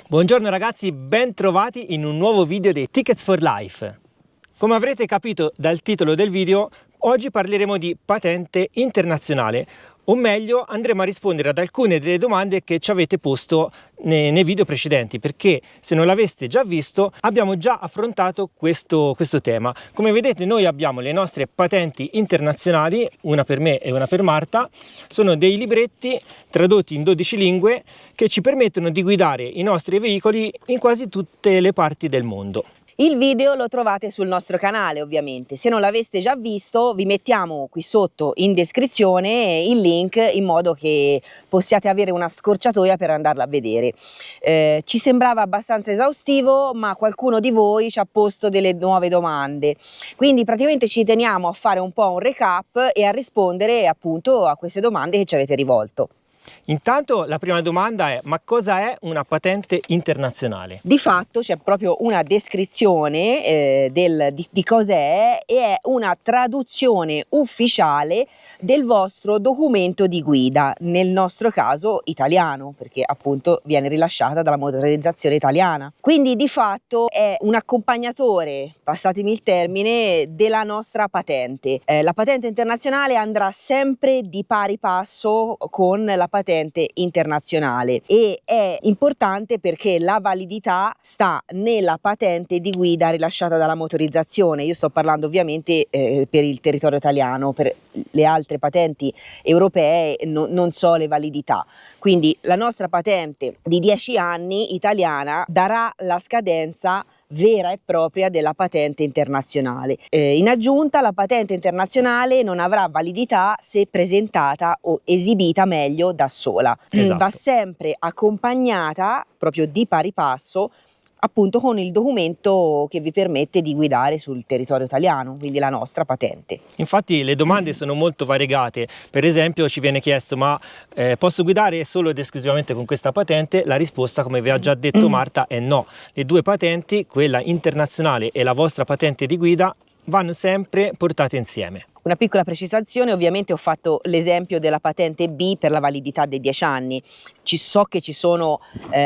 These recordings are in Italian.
Buongiorno ragazzi, ben trovati in un nuovo video dei Tickets for Life. Come avrete capito dal titolo del video, oggi parleremo di patente internazionale, o meglio andremo a rispondere ad alcune delle domande che ci avete posto nei video precedenti, perché se non l'aveste già visto abbiamo già affrontato questo tema. Come vedete noi abbiamo le nostre patenti internazionali, una per me e una per Marta. Sono dei libretti tradotti in 12 lingue che ci permettono di guidare i nostri veicoli in quasi tutte le parti del mondo. Il video lo trovate sul nostro canale ovviamente, se non l'aveste già visto vi mettiamo qui sotto in descrizione il link in modo che possiate avere una scorciatoia per andarla a vedere. Ci sembrava abbastanza esaustivo, ma qualcuno di voi ci ha posto delle nuove domande, quindi praticamente ci teniamo a fare un po' un recap e a rispondere appunto a queste domande che ci avete rivolto. Intanto la prima domanda è: ma cosa è una patente internazionale? Di fatto c'è proprio una descrizione di cos'è, e è una traduzione ufficiale del vostro documento di guida, nel nostro caso italiano, perché appunto viene rilasciata dalla motorizzazione italiana. Quindi di fatto è un accompagnatore, passatemi il termine, della nostra patente. La patente internazionale andrà sempre di pari passo con la patente internazionale e è importante perché la validità sta nella patente di guida rilasciata dalla motorizzazione. Io sto parlando ovviamente per il territorio italiano, per le altre patenti europee non so le validità. Quindi la nostra patente di 10 anni italiana darà la scadenza vera e propria della patente internazionale. In aggiunta, la patente internazionale non avrà validità se presentata o esibita meglio da sola. Esatto. Va sempre accompagnata proprio di pari passo appunto con il documento che vi permette di guidare sul territorio italiano, quindi la nostra patente. Infatti le domande sono molto variegate. Per esempio ci viene chiesto: ma posso guidare solo ed esclusivamente con questa patente? La risposta, come vi ha già detto Marta, è no. Le due patenti, quella internazionale e la vostra patente di guida, vanno sempre portate insieme. Una piccola precisazione: ovviamente ho fatto l'esempio della patente B per la validità dei 10 anni. So che ci sono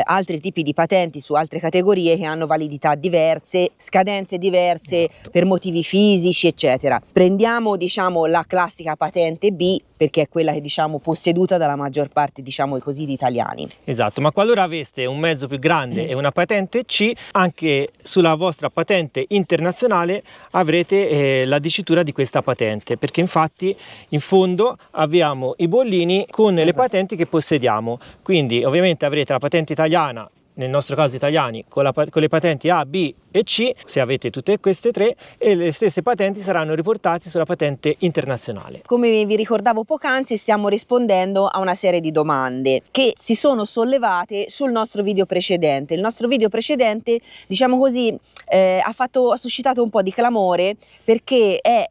altri tipi di patenti su altre categorie che hanno validità diverse, scadenze diverse, Esatto. per motivi fisici eccetera. Prendiamo diciamo la classica patente B perché è quella che diciamo posseduta dalla maggior parte diciamo così di italiani. Esatto, ma qualora aveste un mezzo più grande e una patente C, anche sulla vostra patente internazionale avrete la dicitura di questa patente, perché infatti in fondo abbiamo i bollini con le patenti che possediamo. Quindi ovviamente avrete la patente italiana, nel nostro caso italiani, con le patenti A, B e C, se avete tutte queste tre, e le stesse patenti saranno riportate sulla patente internazionale. Come vi ricordavo poc'anzi, stiamo rispondendo a una serie di domande che si sono sollevate sul nostro video precedente. Il nostro video precedente, diciamo così, ha suscitato un po' di clamore perché è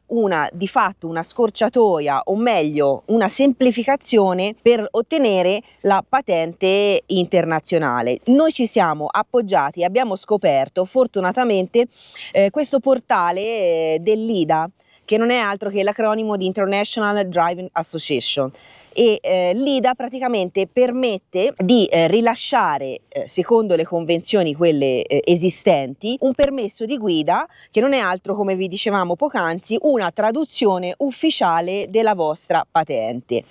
di fatto una scorciatoia, o meglio una semplificazione per ottenere la patente internazionale. Noi ci siamo appoggiati e abbiamo scoperto fortunatamente questo portale dell'IDA, che non è altro che l'acronimo di International Driving Association, e l'IDA praticamente permette di rilasciare, secondo le convenzioni quelle esistenti, un permesso di guida che non è altro, come vi dicevamo poc'anzi, una traduzione ufficiale della vostra patente.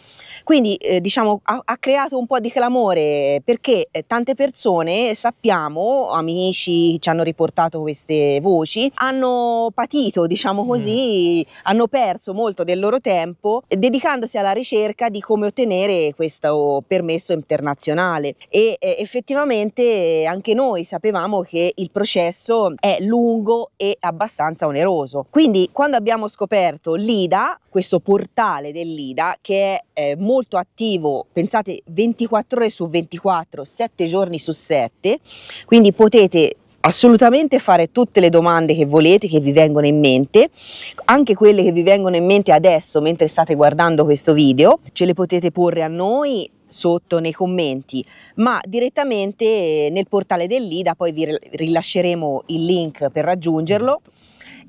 Quindi diciamo ha creato un po' di clamore perché tante persone, sappiamo, amici ci hanno riportato queste voci, hanno patito, diciamo così, hanno perso molto del loro tempo dedicandosi alla ricerca di come ottenere questo permesso internazionale, e effettivamente anche noi sapevamo che il processo è lungo e abbastanza oneroso. Quindi quando abbiamo scoperto l'IDA, questo portale dell'IDA che è molto attivo, pensate 24 ore su 24, 7 giorni su 7, quindi potete assolutamente fare tutte le domande che volete, che vi vengono in mente, anche quelle che vi vengono in mente adesso mentre state guardando questo video, ce le potete porre a noi sotto nei commenti, ma direttamente nel portale dell'IDA. Poi vi rilasceremo il link per raggiungerlo.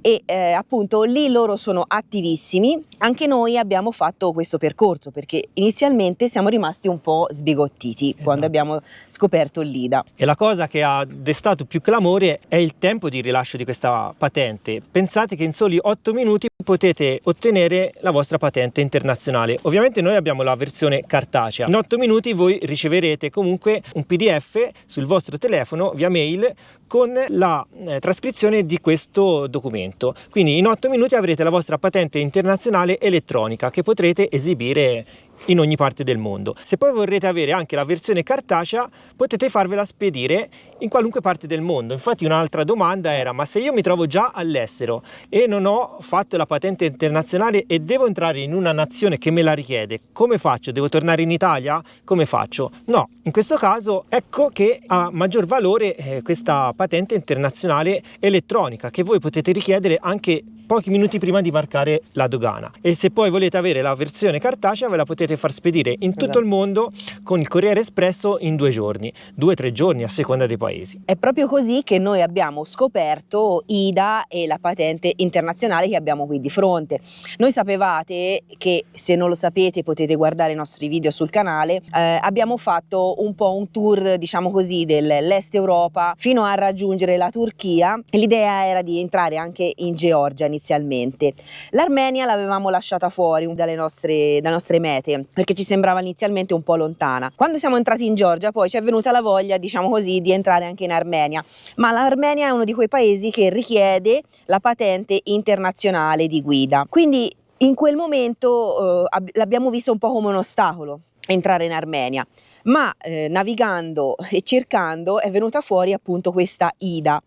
e appunto lì loro sono attivissimi. Anche noi abbiamo fatto questo percorso perché inizialmente siamo rimasti un po' sbigottiti quando abbiamo scoperto l'IDA. E la cosa che ha destato più clamore è il tempo di rilascio di questa patente. Pensate che in soli 8 minuti potete ottenere la vostra patente internazionale. Ovviamente noi abbiamo la versione cartacea. In 8 minuti voi riceverete comunque un PDF sul vostro telefono via mail con la trascrizione di questo documento. Quindi in 8 minuti avrete la vostra patente internazionale elettronica che potrete esibire in ogni parte del mondo. Se poi vorrete avere anche la versione cartacea, potete farvela spedire in qualunque parte del mondo. Infatti un'altra domanda era: ma se io mi trovo già all'estero e non ho fatto la patente internazionale e devo entrare in una nazione che me la richiede, come faccio? Devo tornare in Italia? Come faccio? No, in questo caso ecco che ha maggior valore questa patente internazionale elettronica che voi potete richiedere anche pochi minuti prima di varcare la dogana. E se poi volete avere la versione cartacea, ve la potete far spedire in tutto il mondo con il Corriere Espresso in 2 giorni, 2-3 giorni a seconda dei paesi. È proprio così che noi abbiamo scoperto IDA e la patente internazionale che abbiamo qui di fronte. Noi sapevate che, se non lo sapete potete guardare i nostri video sul canale, abbiamo fatto un po' un tour, diciamo così, dell'est Europa fino a raggiungere la Turchia. L'idea era di entrare anche in Georgia inizialmente. L'Armenia l'avevamo lasciata fuori dalle nostre mete perché ci sembrava inizialmente un po' lontana. Quando siamo entrati in Georgia poi ci è venuta la voglia, diciamo così, di entrare anche in Armenia, ma l'Armenia è uno di quei paesi che richiede la patente internazionale di guida, quindi in quel momento l'abbiamo visto un po' come un ostacolo entrare in Armenia, ma navigando e cercando è venuta fuori appunto questa IDA,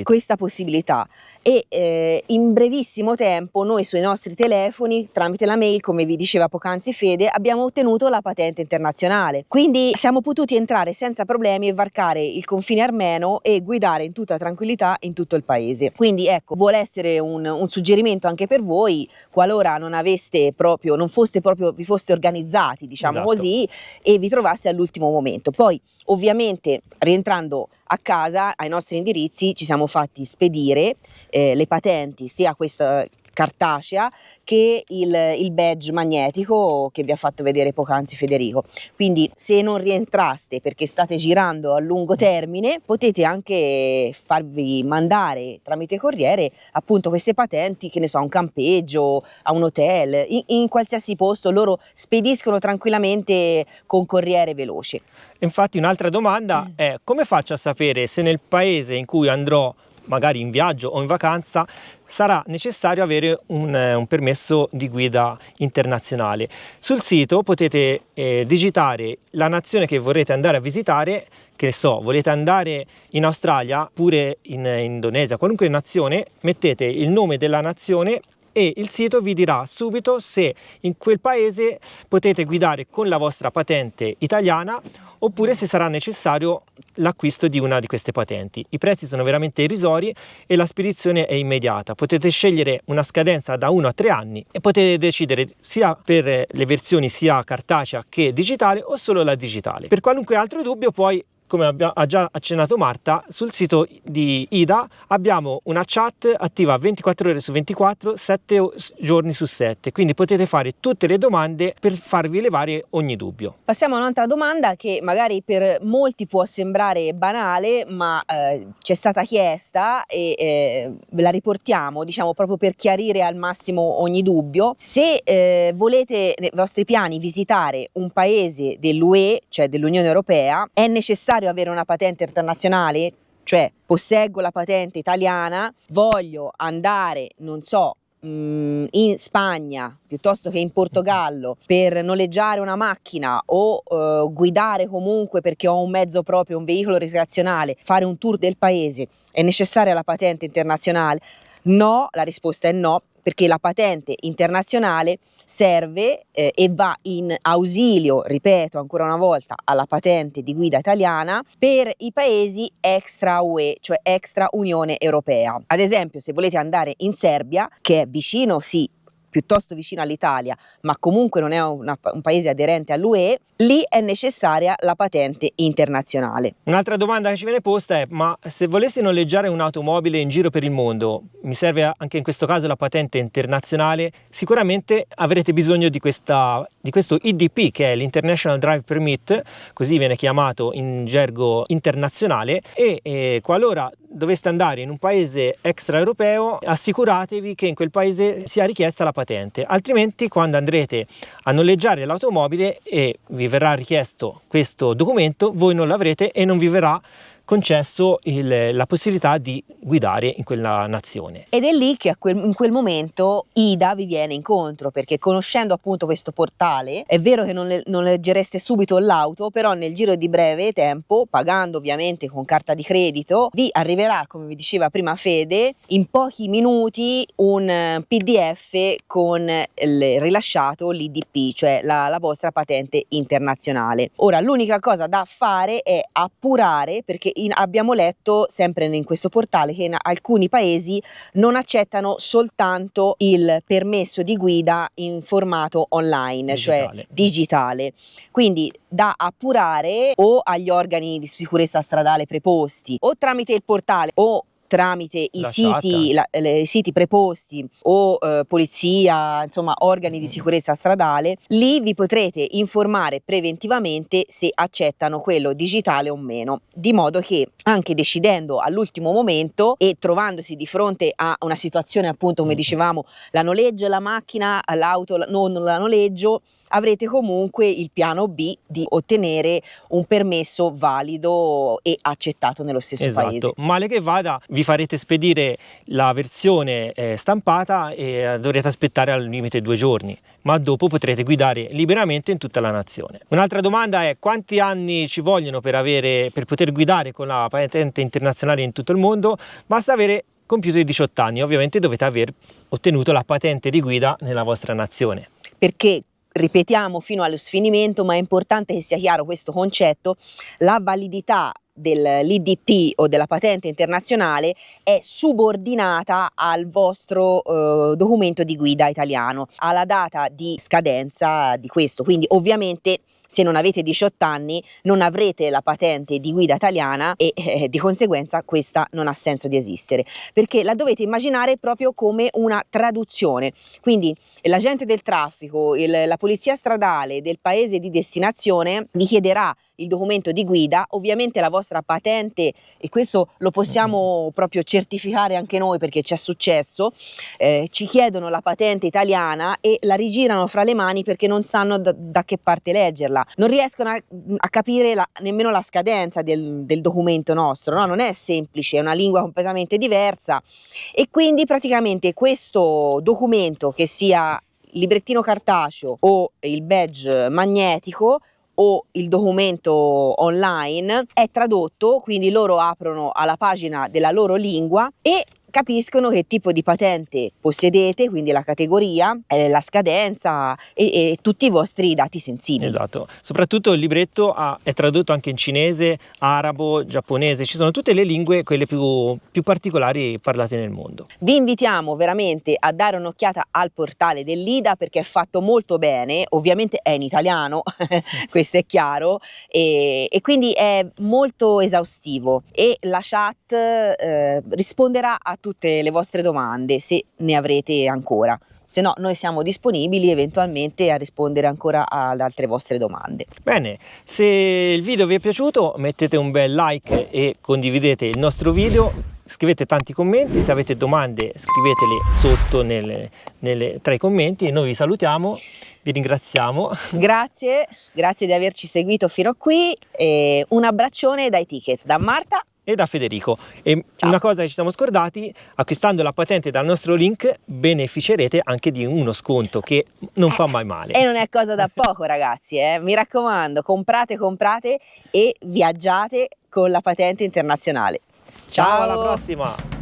questa possibilità. E in brevissimo tempo noi sui nostri telefoni, tramite la mail, come vi diceva poc'anzi Fede, abbiamo ottenuto la patente internazionale, quindi siamo potuti entrare senza problemi e varcare il confine armeno e guidare in tutta tranquillità in tutto il paese. Quindi ecco, vuole essere un suggerimento anche per voi, qualora non foste proprio, vi foste organizzati, diciamo così, e vi trovaste all'ultimo momento. Poi ovviamente rientrando a casa ai nostri indirizzi ci siamo fatti spedire le patenti, sia questa cartacea che il badge magnetico che vi ha fatto vedere poc'anzi Federico. Quindi se non rientraste perché state girando a lungo termine, potete anche farvi mandare tramite corriere appunto queste patenti, che ne so, a un campeggio, a un hotel, in qualsiasi posto. Loro spediscono tranquillamente con corriere veloce. Infatti un'altra domanda è: come faccio a sapere se nel paese in cui andrò, magari in viaggio o in vacanza, sarà necessario avere un permesso di guida internazionale? Sul sito potete digitare la nazione che vorrete andare a visitare, che ne so, volete andare in Australia oppure in Indonesia, qualunque nazione, mettete il nome della nazione e il sito vi dirà subito se in quel paese potete guidare con la vostra patente italiana oppure se sarà necessario l'acquisto di una di queste patenti. I prezzi sono veramente irrisori e la spedizione è immediata. Potete scegliere una scadenza da 1 a 3 anni e potete decidere sia per le versioni sia cartacea che digitale o solo la digitale. Per qualunque altro dubbio poi, come ha già accennato Marta, sul sito di IDA abbiamo una chat attiva 24 ore su 24, 7 giorni su 7, quindi potete fare tutte le domande per farvi levare ogni dubbio. Passiamo a un'altra domanda che magari per molti può sembrare banale, ma ci è stata chiesta e ve la riportiamo, diciamo, proprio per chiarire al massimo ogni dubbio. Se volete nei vostri piani visitare un paese dell'UE, cioè dell'Unione Europea, è necessario avere una patente internazionale? Cioè, posseggo la patente italiana, voglio andare, non so, in Spagna piuttosto che in Portogallo per noleggiare una macchina o guidare comunque perché ho un mezzo proprio, un veicolo ricreazionale, fare un tour del paese, è necessaria la patente internazionale? No, la risposta è no, perché la patente internazionale serve e va in ausilio, ripeto ancora una volta, alla patente di guida italiana per i paesi extra UE, cioè extra Unione Europea. Ad esempio, se volete andare in Serbia, che è vicino sì piuttosto vicino all'Italia, ma comunque non è un paese aderente all'UE, lì è necessaria la patente internazionale. Un'altra domanda che ci viene posta è: ma se volessi noleggiare un'automobile in giro per il mondo, mi serve anche in questo caso la patente internazionale? Sicuramente avrete bisogno di questo IDP, che è l'International Drive Permit, così viene chiamato in gergo internazionale, e qualora doveste andare in un paese extraeuropeo, assicuratevi che in quel paese sia richiesta la patente, altrimenti quando andrete a noleggiare l'automobile e vi verrà richiesto questo documento, voi non l'avrete e non vi verrà concesso la possibilità di guidare in quella nazione. Ed è lì che in quel momento IDA vi viene incontro, perché conoscendo appunto questo portale, è vero che non leggereste subito l'auto, però nel giro di breve tempo, pagando ovviamente con carta di credito, vi arriverà, come vi diceva prima Fede, in pochi minuti un PDF con rilasciato l'IDP, cioè la vostra patente internazionale. Ora l'unica cosa da fare è appurare, perché abbiamo letto sempre in questo portale che in alcuni paesi non accettano soltanto il permesso di guida in formato online, digitale. cioè digitale. Quindi da appurare o agli organi di sicurezza stradale preposti, o tramite il portale, o tramite i siti preposti o polizia, insomma organi di sicurezza stradale. Lì vi potrete informare preventivamente se accettano quello digitale o meno, di modo che anche decidendo all'ultimo momento e trovandosi di fronte a una situazione appunto come dicevamo, la noleggio la macchina, l'auto non la noleggio, avrete comunque il piano B di ottenere un permesso valido e accettato nello stesso paese. Male che vada, vi farete spedire la versione stampata e dovrete aspettare al limite 2 giorni, ma dopo potrete guidare liberamente in tutta la nazione. Un'altra domanda è: quanti anni ci vogliono per poter guidare con la patente internazionale in tutto il mondo? Basta avere compiuto i 18 anni, ovviamente dovete aver ottenuto la patente di guida nella vostra nazione. Perché ripetiamo fino allo sfinimento, ma è importante che sia chiaro questo concetto: la validità dell'IDP o della patente internazionale è subordinata al vostro documento di guida italiano, alla data di scadenza di questo. Quindi ovviamente se non avete 18 anni non avrete la patente di guida italiana e di conseguenza questa non ha senso di esistere, perché la dovete immaginare proprio come una traduzione. Quindi l'agente del traffico, la polizia stradale del paese di destinazione vi chiederà il documento di guida, ovviamente la vostra patente, e questo lo possiamo proprio certificare anche noi perché ci è successo, ci chiedono la patente italiana e la rigirano fra le mani perché non sanno da che parte leggerla, non riescono a capire nemmeno la scadenza del documento nostro, no? Non è semplice, è una lingua completamente diversa e quindi praticamente questo documento, che sia il librettino cartaceo o il badge magnetico o il documento online, è tradotto, quindi loro aprono alla pagina della loro lingua e capiscono che tipo di patente possedete, quindi la categoria, la scadenza e tutti i vostri dati sensibili. Esatto, soprattutto il libretto è tradotto anche in cinese, arabo, giapponese, ci sono tutte le lingue, quelle più particolari parlate nel mondo. Vi invitiamo veramente a dare un'occhiata al portale dell'IDA perché è fatto molto bene, ovviamente è in italiano, questo è chiaro, e quindi è molto esaustivo e la chat risponderà a tutte le vostre domande se ne avrete ancora. Se no, noi siamo disponibili eventualmente a rispondere ancora ad altre vostre domande. Bene, se il video vi è piaciuto mettete un bel like e condividete il nostro video, scrivete tanti commenti, se avete domande scrivetele sotto tra i commenti e noi vi salutiamo, vi ringraziamo. Grazie di averci seguito fino a qui e un abbraccione dai Tickets, da Marta e da Federico. E ciao. Una cosa che ci siamo scordati: acquistando la patente dal nostro link beneficerete anche di uno sconto che non fa mai male. E non è cosa da poco ragazzi, mi raccomando, comprate e viaggiate con la patente internazionale. Ciao, alla prossima!